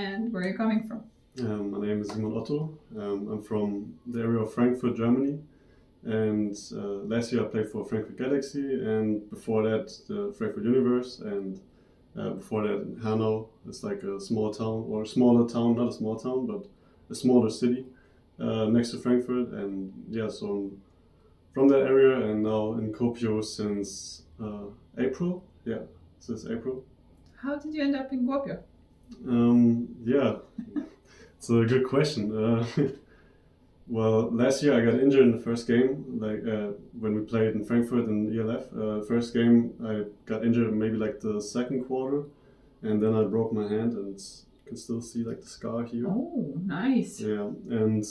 and where are you coming from? My name is Otto. I'm from the area of Frankfurt, Germany. And last year I played for Frankfurt Galaxy, and before that the Frankfurt Universe, and before that in Hanau. It's like a small town, or a smaller town, not a small town, but a smaller city next to Frankfurt. And yeah, so I'm from that area, and now in Kuopio since April. Yeah, since April. How did you end up in Kuopio? Yeah, it's a good question. Well, last year I got injured in the first game, like when we played in Frankfurt in ELF. First game I got injured maybe like the second quarter, and then I broke my hand, and you can still see like the scar here. Oh, nice. Yeah, and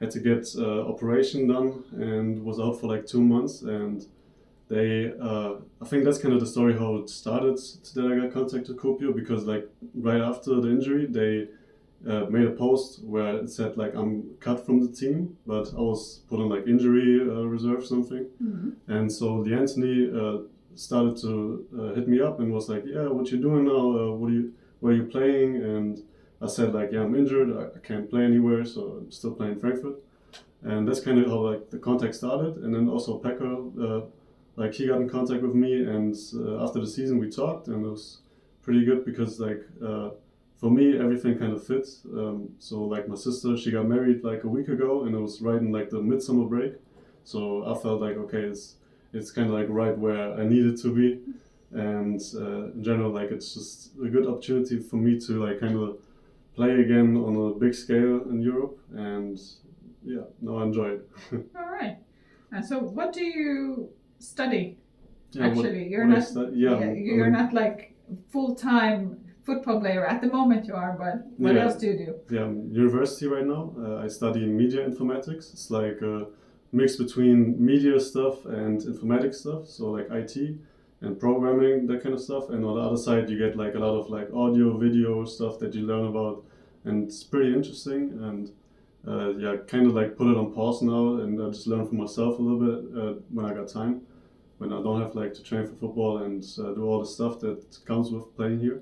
had to get operation done, and was out for like 2 months. And they, I think that's kind of the story how it started that I got contacted Kuopio, because like right after the injury they made a post where it said like I'm cut from the team, but I was put on like injury reserve something. Mm-hmm. And so the Anthony started to hit me up and was like, yeah, what you doing now? Where are you playing? And I said like, yeah, I'm injured. I can't play anywhere, so I'm still playing Frankfurt. And that's kind of how like the contact started. And then also Pekka, like he got in contact with me, and after the season we talked, and it was pretty good because like. For me, everything kind of fits. So like my sister, she got married like a week ago, and it was right in like the midsummer break. So I felt like okay, it's kind of like right where I needed to be, and in general, like it's just a good opportunity for me to like kind of play again on a big scale in Europe, and yeah, no, I enjoy it. All right. So what do you study? Yeah, Actually, you're what I not. stu- You're not like full-time football player at the moment. You are, but what else do you do? Yeah, I'm university right now. I study media informatics. It's like a mix between media stuff and informatics stuff. So like IT and programming, that kind of stuff. And on the other side, you get like a lot of like audio, video stuff that you learn about, and it's pretty interesting. And yeah, kind of like put it on pause now, and I just learn for myself a little bit when I got time, when I don't have like to train for football and do all the stuff that comes with playing here.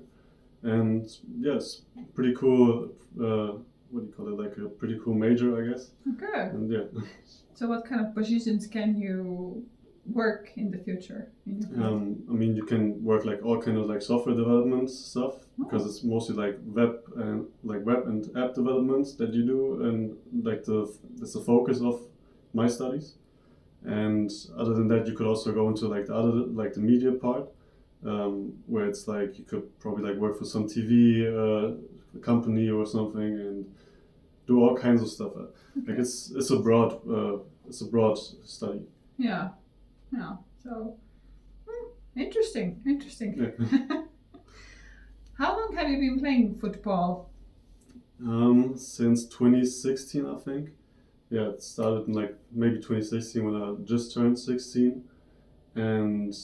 And yes, pretty cool. What do you call it? Like a pretty cool major, I guess. Okay. And yeah. So, what kind of positions can you work in the future? I mean, you can work like all kind of like software development stuff, because it's mostly like web and app developments that you do, and like that's the focus of my studies. And other than that, you could also go into like the other like the media part. Where it's like you could probably like work for some TV company or something and do all kinds of stuff. Okay. Like it's a broad study. Yeah. So interesting. Yeah. How long have you been playing football? Since 2016, I think. Yeah, it started in like maybe 2016 when I just turned 16, and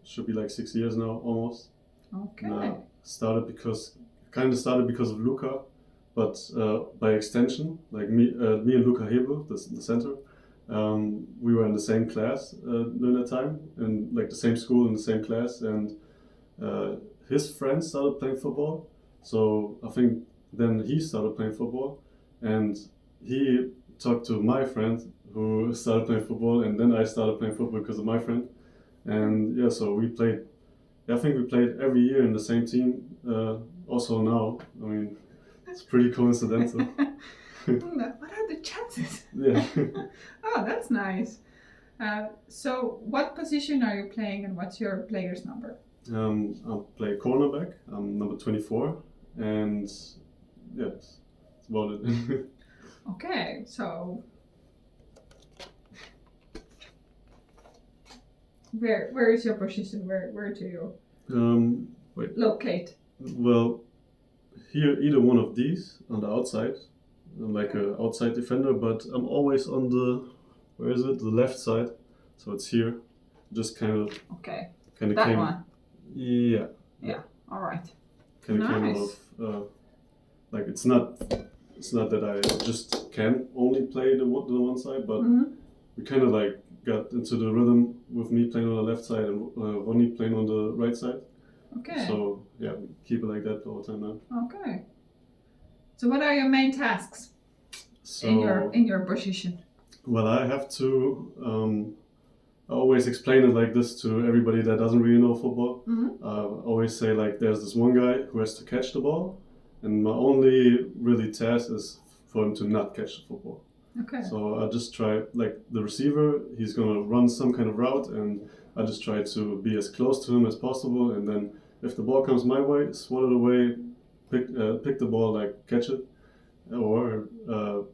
should be like 6 years now almost. Okay. Started because of Luca, but by extension, like me and Luca Hebel, the center, we were in the same class during that time, and like the same school in the same class, and his friends started playing football. So I think then he started playing football, and he talked to my friend who started playing football, and then I started playing football because of my friend. And yeah, so we played. I think we played every year in the same team. Also now, I mean, it's pretty coincidental. What are the chances? Yeah. Oh, that's nice. So, what position are you playing, and what's your player's number? I play cornerback. I'm number 24, and yeah, that's about it. Okay, so where is your position? Where do you locate? Well, here either one of these on the outside. I'm like an outside defender, but I'm always on the the left side. So it's here. Just kind of that came. One. Yeah. All right. Kind of Nice. came out of like it's not that I just can only play the one side, but we kind of like got into the rhythm with me playing on the left side and Ronnie playing on the right side. Okay. So yeah, we keep it like that all the time now. Okay. So what are your main tasks So in your position? well, I have to. I always explain it like this to everybody that doesn't really know football. I always say like there's this one guy who has to catch the ball, and my only really task is for him to not catch the football. Okay. So I just try, like the receiver, he's gonna run some kind of route, and I just try to be as close to him as possible. And then if the ball comes my way, swat it away, pick the ball, like catch it, or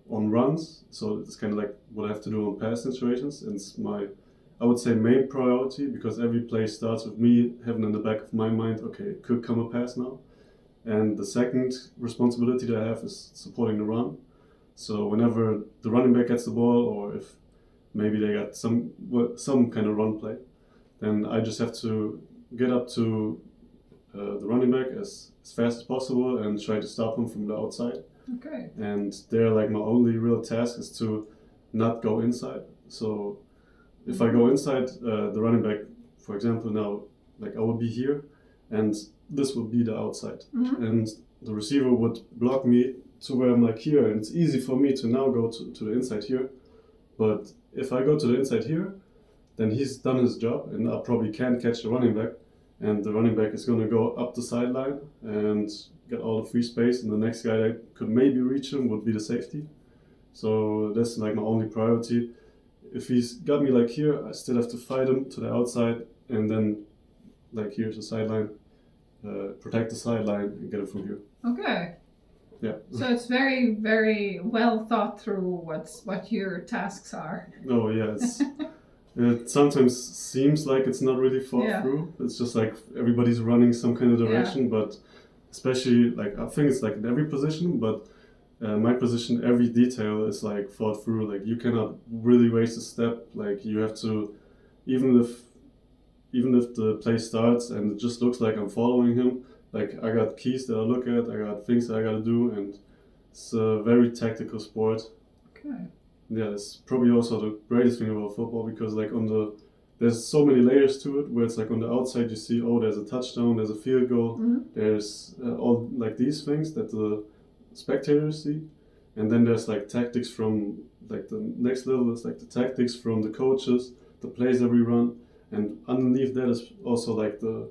on runs. So it's kind of like what I have to do on pass situations. And it's my, I would say, main priority, because every play starts with me having in the back of my mind, okay, it could come a pass now. And the second responsibility that I have is supporting the run. So whenever the running back gets the ball, or if maybe they got some kind of run play, then I just have to get up to the running back as fast as possible and try to stop him from the outside. Okay. And there, like my only real task is to not go inside. So if I go inside, the running back, for example, now, like I would be here, and this would be the outside, and the receiver would block me to where I'm like here, and it's easy for me to now go to the inside here. But if I go to the inside here, then he's done his job, and I probably can't catch the running back, and the running back is going to go up the sideline and get all the free space, and the next guy that could maybe reach him would be the safety. So that's like my only priority. If he's got me like here, I still have to fight him to the outside, and then like here's the sideline, protect the sideline and get it from here. Okay. Yeah. So it's very, very well thought through what your tasks are. Oh yeah, it sometimes seems like it's not really thought through. It's just like everybody's running some kind of direction, but especially like I think it's like in every position, but my position, every detail is like thought through. Like you cannot really waste a step. Like you have to, even if the play starts and it just looks like I'm following him, like I got keys that I look at, I got things that I gotta do, and it's a very tactical sport. Okay. Yeah, it's probably also the greatest thing about football, because like there's so many layers to it, where it's like on the outside you see, oh, there's a touchdown, there's a field goal, there's all like these things that the spectators see, and then there's like tactics from like the next level is like the tactics from the coaches, the plays that we run, and underneath that is also like the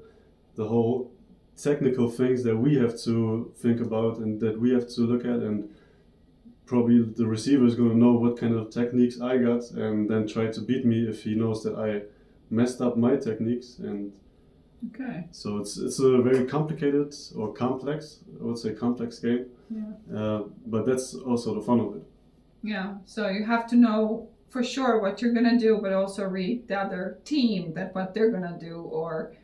whole technical things that we have to think about and that we have to look at, and probably the receiver is going to know what kind of techniques I got and then try to beat me if he knows that I messed up my techniques. And okay, so it's a very complicated or complex, I would say complex game. Yeah. But that's also the fun of it. Yeah, so you have to know for sure what you're gonna do, but also read the other team, that what they're gonna do, or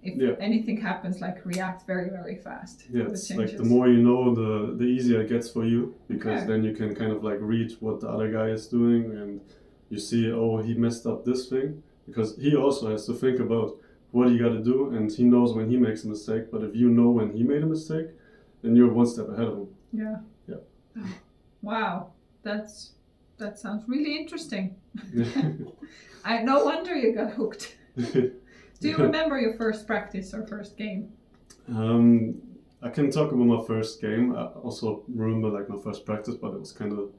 if anything happens, like react very, very fast. Yeah, it's like the more you know, the easier it gets for you, because then you can kind of like read what the other guy is doing, and you see, oh, he messed up this thing, because he also has to think about what he got to do, and he knows when he makes a mistake. But if you know when he made a mistake, then you're one step ahead of him. Yeah. Yeah. Wow, that sounds really interesting. No wonder you got hooked. Do you remember your first practice or first game? I can talk about my first game. I also remember like my first practice, but it was kind of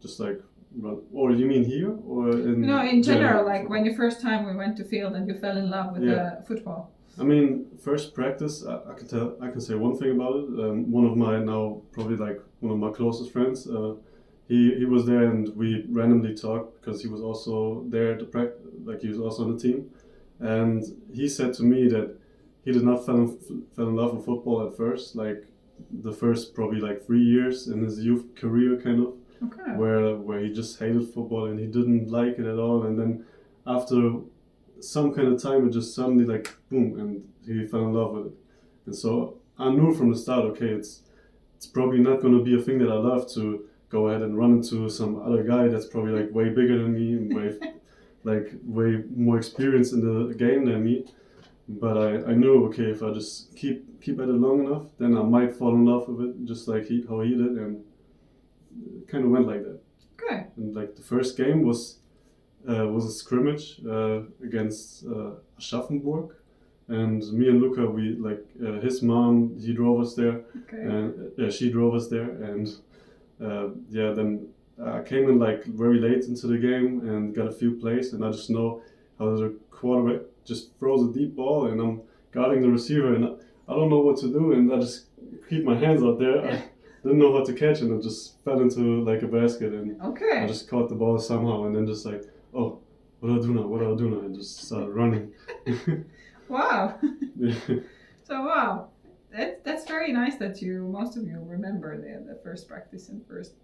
just like run. Or you mean here or in? No, in general, like when you first time we went to field and you fell in love with football. I mean, first practice, I can say one thing about it. One of my now probably like one of my closest friends. He was there and we randomly talked because he was also there to practice. Like he was also on the team. And he said to me that he did not fell in love with football at first, like the first probably like 3 years in his youth career, kind of, where he just hated football and he didn't like it at all. And then after some kind of time, it just suddenly like boom, and he fell in love with it. And so I knew from the start, okay, it's probably not going to be a thing that I love to go ahead and run into some other guy that's probably like way bigger than me and way more experienced in the game than me. But I knew, okay, if I just keep at it long enough, then I might fall in love with it, just like how he did, and it kind of went like that. Okay. And like the first game was a scrimmage against Aschaffenburg, and me and Luca, we like his mom. He drove us there, Okay. and she drove us there, and then I came in like very late into the game and got a few plays, and I just know how the quarterback just throws a deep ball, and I'm guarding the receiver, and I don't know what to do, and I just keep my hands out there. I didn't know how to catch, and it just fell into like a basket, and Okay. I just caught the ball somehow, and then just like, oh, what do I do now? What do I do now? And just started running. Wow. Yeah. So wow, that's very nice that most of you remember the first practice and first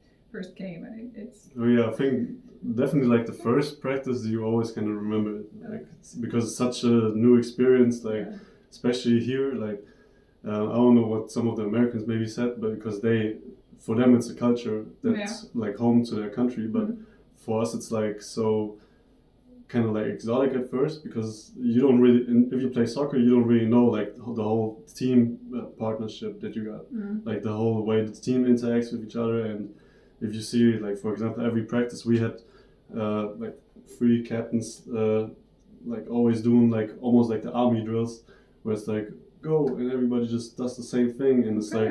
game, and it's. Oh yeah, I think definitely like the first practice you always kind of remember it, like because it's such a new experience, like especially here, like I don't know what some of the Americans maybe said, but because for them it's a culture that's like home to their country, but for us it's like so kind of like exotic at first because you don't really, if you play soccer, you don't really know like the whole team partnership that you got, like the whole way the team interacts with each other. And if you see, like for example, every practice we had like 3 captains like always doing like almost like the army drills, where it's like go and everybody just does the same thing, and it's like,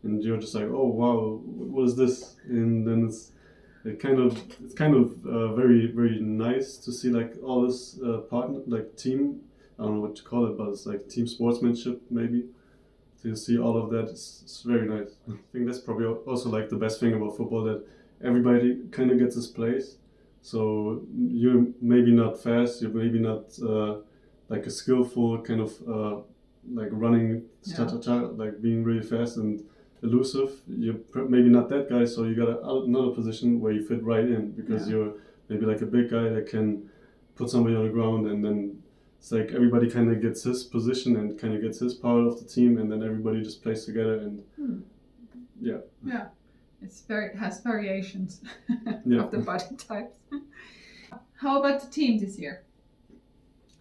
and you're just like, oh wow, what is this? And then it's kind of very very nice to see like all this partner like team. I don't know what to call it, but it's like team sportsmanship maybe. To see all of that, it's very nice. I think that's probably also like the best thing about football, that everybody kind of gets his place. So you're maybe not fast, you're maybe not like a skillful kind of like running like being really fast and elusive. You're maybe not that guy, so you got another position where you fit right in, because you're maybe like a big guy that can put somebody on the ground, and then it's like everybody kind of gets his position and kind of gets his part of the team, and then everybody just plays together, and it's has variations of the body types. How about the team this year?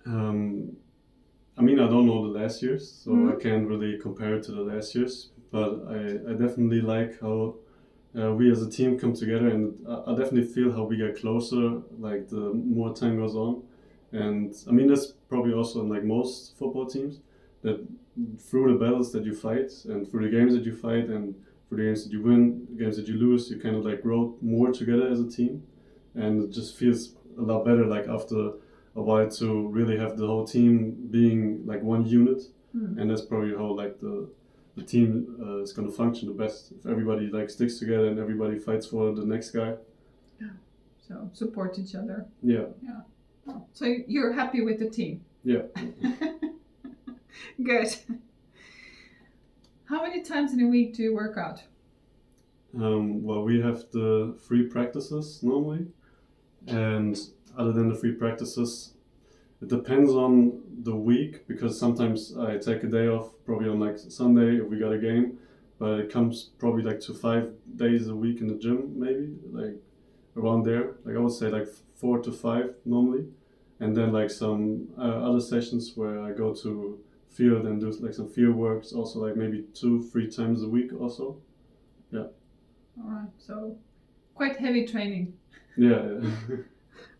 I mean, I don't know the last years, so I can't really compare it to the last years, but I definitely like how we as a team come together, and I definitely feel how we get closer like the more time goes on. And I mean, that's probably also in like most football teams, that through the battles that you fight and through the games that you fight and through the games that you win, the games that you lose, you kind of like grow more together as a team, and it just feels a lot better like after a while to really have the whole team being like one unit. And that's probably how like the team is going to function the best, if everybody like sticks together and everybody fights for the next guy. So support each other. Oh, so you're happy with the team? Yeah. Good. How many times in a week do you work out? Well, we have the 3 practices normally, and other than the 3 practices, it depends on the week, because sometimes I take a day off, probably on like Sunday if we got a game, but it comes probably like to 5 days a week in the gym, maybe like around there. Like I would say like 4 to 5 normally, and then like some other sessions where I go to field and do like some field works, also like maybe 2-3 times a week also. Yeah. All right, so quite heavy training. Yeah.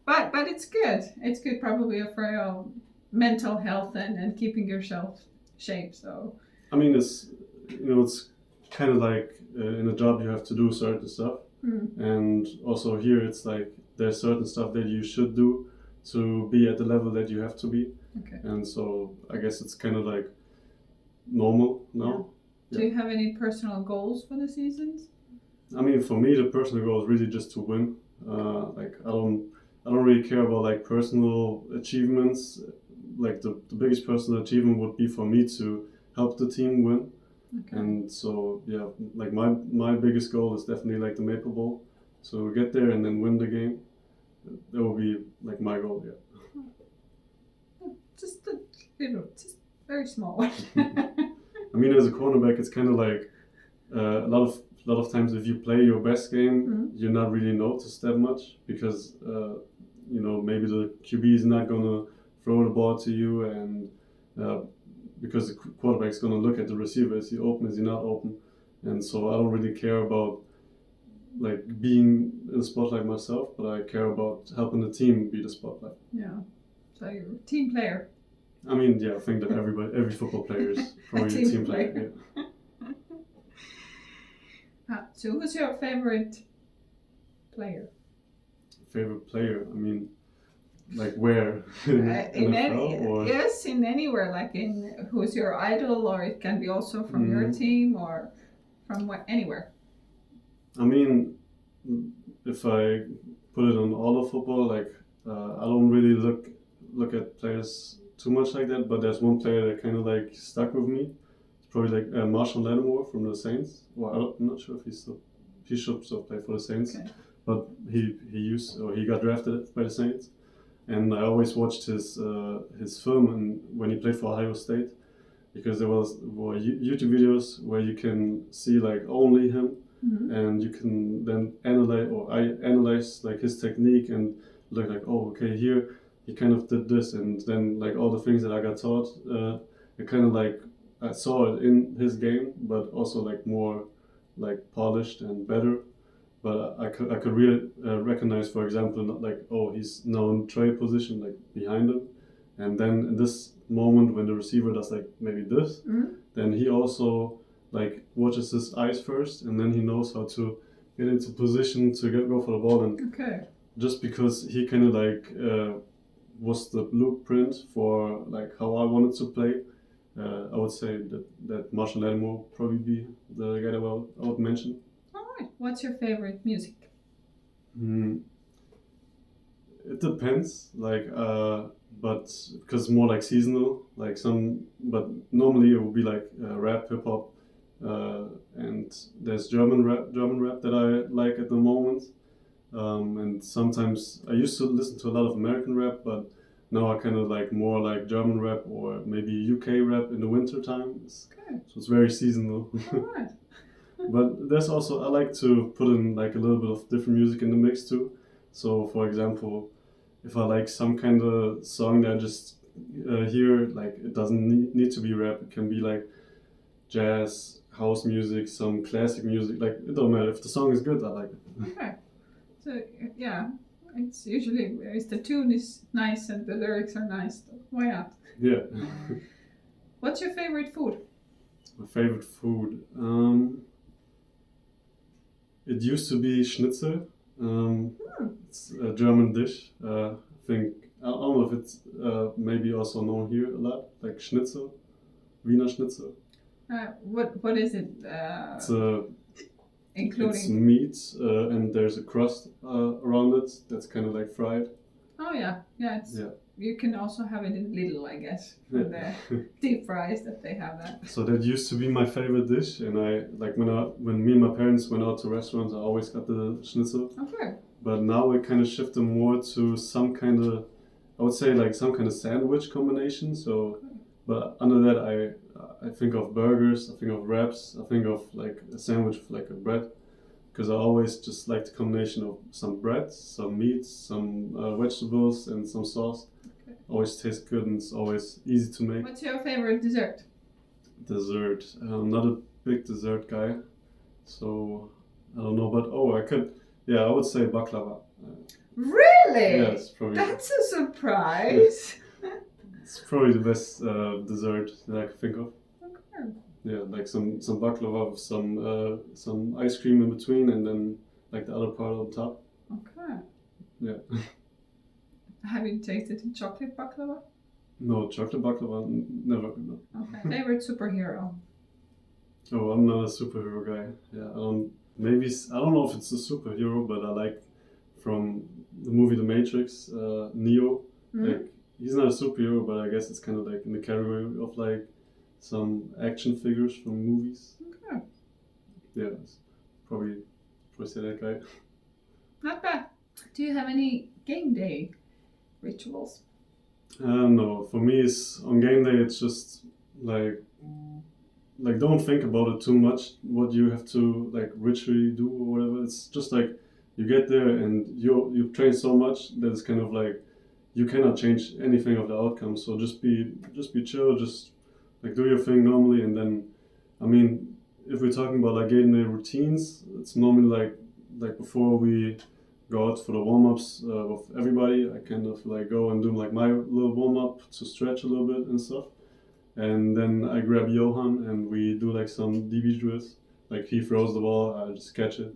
But it's good. It's good probably for your mental health and keeping yourself shape. So I mean, it's it's kind of like in a job you have to do certain stuff, and also here it's like there's certain stuff that you should do to be at the level that you have to be. Okay. And so I guess it's kind of like normal now. Do you have any personal goals for the seasons? I mean, for me, the personal goal is really just to win. Like I don't really care about like personal achievements. Like the biggest personal achievement would be for me to help the team win. Okay. And so like my biggest goal is definitely like the Maple Bowl. So get there and then win the game. That will be like my goal. Just a little, just very small one. I mean, as a cornerback, it's kind of like a lot of times if you play your best game, you're not really noticed that much, because maybe the QB is not gonna throw the ball to you, and because the quarterback is gonna look at the receiver, is he open, is he not open, and so I don't really care about like being in the spotlight myself, but I care about helping the team be the spotlight. Yeah, so you're a team player. I mean, yeah, I think that every football player is probably a team player. Yeah. So who's your favorite player? Favorite player? I mean, like where? In NFL or? Yes, in anywhere. Like in who's your idol, or it can be also from your team or from anywhere. I mean, if I put it on all of football, like I don't really look at players too much like that. But there's one player that kind of like stuck with me. It's probably like Marshall Lattimore from the Saints. Well, I'm not sure if he should still play for the Saints, Okay. but he got drafted by the Saints, and I always watched his film and when he played for Ohio State, because were YouTube videos where you can see like only him, and you can then analyze like his technique and look like, oh, okay, here he kind of did this, and then like all the things that I got taught, it kind of like I saw it in his game, but also like more like polished and better. But I could really recognize, for example, like, oh, he's now in trade position, like behind him, and then in this moment when the receiver does like maybe this, then he also like watches his eyes first, and then he knows how to get into position to go for the ball. And just because he kind of like was the blueprint for like how I wanted to play, I would say that Marshall Lattimore probably be the guy that I would mention. What's your favorite music? It depends, like, but because more like seasonal, like but normally it would be like rap, hip hop, and there's German rap that I like at the moment, and sometimes I used to listen to a lot of American rap, but now I kind of like more like German rap or maybe UK rap in the winter time. So it's very seasonal. Alright. But there's also, I like to put in like a little bit of different music in the mix too. So for example, if I like some kind of song that I just hear, like it doesn't need to be rap, it can be like jazz, house music, some classic music, like it don't matter. If the song is good, I like it. Okay. So yeah, it's usually if the tune is nice and the lyrics are nice, why not? Yeah. What's your favorite food? My favorite food? It used to be schnitzel. It's a German dish. I think, I don't know if it's maybe also known here a lot, like schnitzel, Wiener schnitzel. What is it? Including? It's meat and there's a crust around it that's kind of like fried. Oh yeah. You can also have it in Lidl, I guess, for the deep fries that they have that. So that used to be my favorite dish, and I like when me and my parents went out to restaurants, I always got the schnitzel. Okay. But now it kind of shifted more to some kind of, I would say like some kind of sandwich combination. So, but under that I think of burgers, I think of wraps, I think of like a sandwich with like a bread. Because I always just like the combination of some bread, some meat, some vegetables, and some sauce. Okay. Always tastes good and it's always easy to make. What's your favorite dessert? Dessert. I'm not a big dessert guy, so I don't know. But I would say baklava. Really? Yes, probably. That's a surprise. It's probably the best dessert that I can think of. Okay. Yeah, like some baklava with some ice cream in between, and then like the other part on top. Okay. Yeah. Have you tasted chocolate baklava? No, chocolate baklava, never. No. Okay. Favorite superhero? Oh, I'm not a superhero guy. Yeah, I don't know if it's a superhero, but I like from the movie The Matrix, Neo. Like he's not a superhero, but I guess it's kind of like in the category of like some action figures from movies. Okay. Yeah, probably say that guy. Not bad. Do you have any game day rituals? No, for me, it's on game day. It's just like don't think about it too much. What you have to like ritually do or whatever. It's just like you get there and you train so much that it's kind of like you cannot change anything of the outcome. So just be chill. Just like do your thing normally, and then, I mean, if we're talking about like game day routines, it's normally like before we go out for the warm-ups with everybody. I kind of like go and do like my little warm-up to stretch a little bit and stuff. And then I grab Johan and we do like some DB drills. Like he throws the ball, I just catch it.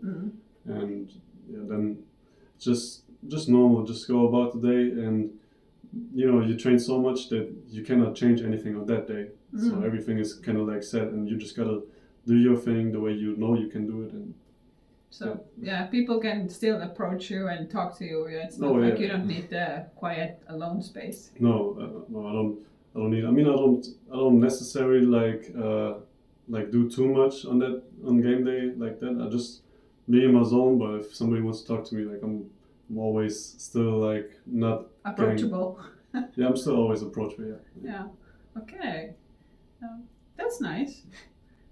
And then just normal, just go about the day. And you train so much that you cannot change anything on that day. So everything is kind of like set, and you just gotta do your thing the way you know you can do it. And so people can still approach you and talk to you. It's not like you don't need the quiet alone space. No, I don't need. I mean, I don't necessarily like do too much on game day like that. I just be in my zone. But if somebody wants to talk to me, like I'm always still like not approachable. Yeah, I'm still always approachable. Yeah. Okay. That's nice.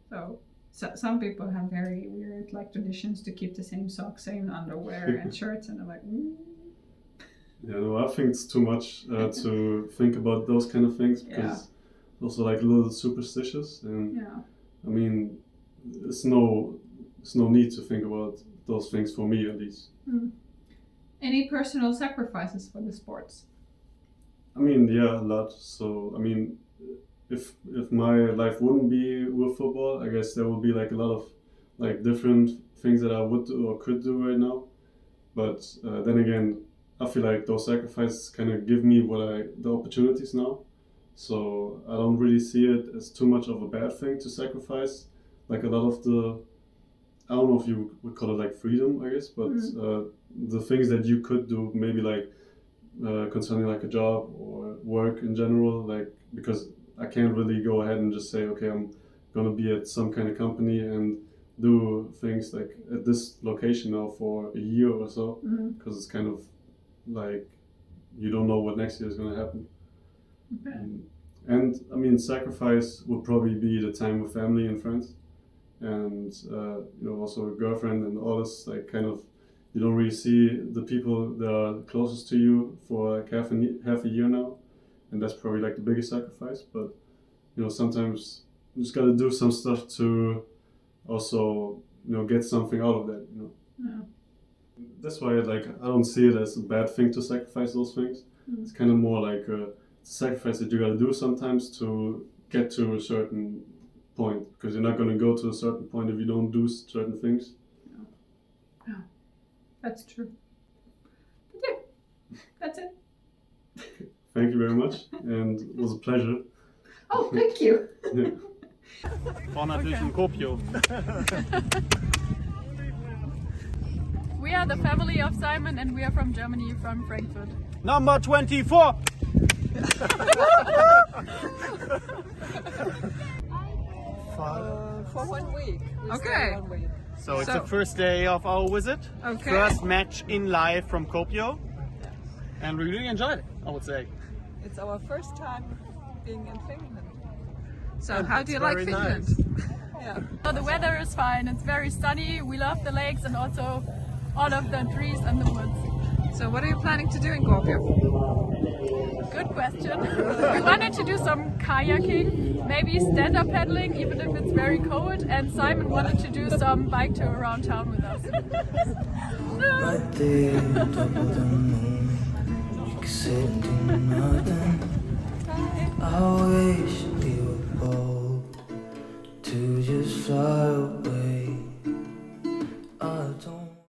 So some people have very weird like traditions to keep the same socks, same underwear and shirts, and I'm like. Yeah, no, I think it's too much to think about those kind of things because also like a little superstitious, and I mean, it's no need to think about those things for me at least. Any personal sacrifices for the sports? I mean, yeah, a lot. So I mean, if my life wouldn't be with football, I guess there would be like a lot of like different things that I would do or could do right now. But then again, I feel like those sacrifices kind of give me the opportunities now. So I don't really see it as too much of a bad thing to sacrifice. Like a lot of I don't know if you would call it like freedom, I guess, but the things that you could do, maybe like concerning like a job or work in general, like because I can't really go ahead and just say, okay, I'm gonna be at some kind of company and do things like at this location now for a year or so, because it's kind of like you don't know what next year is going to happen. Okay. And I mean, sacrifice would probably be the time with family and friends, and also a girlfriend and all this. Like kind of, you don't really see the people that are closest to you for like half a year now, and that's probably like the biggest sacrifice. But sometimes you just got to do some stuff to also get something out of that. Yeah. That's why I don't see it as a bad thing to sacrifice those things. It's kind of more like a sacrifice that you gotta do sometimes to get to a certain point, because you're not gonna go to a certain point if you don't do certain things. Yeah, that's true. But yeah, that's it. Thank you very much, and it was a pleasure. Oh, thank you. War natürlich in Kuopio. We are the family of Simon and we are from Germany, from Frankfurt. Number 24! For 1 week. We Okay. stay 1 week. So it's the first day of our visit. Okay. First match in live from Kuopio. And we really enjoyed it, I would say. It's our first time being in Finland. So how do you like very Finland? nice. Yeah. So the weather is fine, it's very sunny, we love the lakes and also all of the trees and the woods. So what are you planning to do in Kuopio? Good question. We wanted to do some kayaking, maybe stand-up paddling, even if it's very cold, and Simon wanted to do some bike tour around town with us. Right there, top of the moon, accepting nothing. I wish we were bold to just fly away. I don't